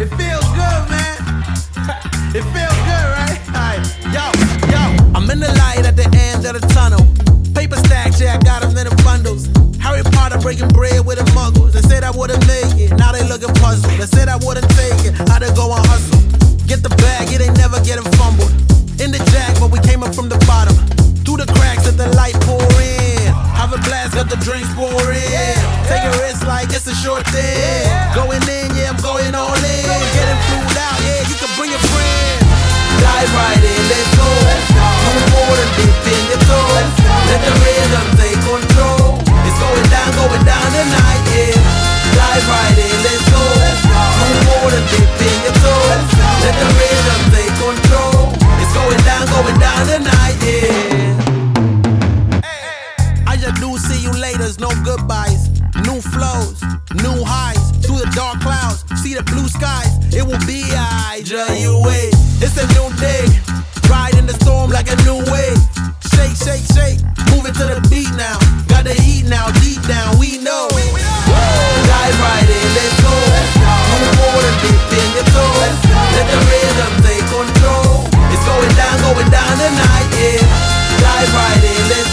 It feels good, man. It feels good, right? Alright, yo. I'm in the light at the end of the tunnel. Paper stacks, yeah, I got them in the bundles. Harry Potter breaking bread with the muggles. They said I wouldn't make it, now they looking puzzled. They said I wouldn't take it, I'd go and hustle. Get the bag, it ain't never getting fumbled. In the jack, but we came up from the bottom. Through the cracks, let the light pour in. Have a blast, let the drinks pour in. Take a risk like it's a short thing. Going in, yeah, I'm going all in. Getting flued out, yeah, you can bring your friend. Dive right in, let's go. Move forward and dip in your toes. Let the rhythm take control. It's going down tonight, yeah. Dive right in, let's go. Move forward and dip in your toes. Let the rhythm take control. It's going down tonight, yeah. I just do see you laters, no goodbyes. New flows, new highs, through the dark clouds, see the blue skies. It will be I, just you wait. It's a new day, ride in the storm like a new wave. Shake, shake, shake, move it to the beat now. Got the heat now, deep down, we know. Dive right in, let's go. Move forward and dip in your toes. Let the rhythm take control. It's going down tonight, yeah. Dive right in, let's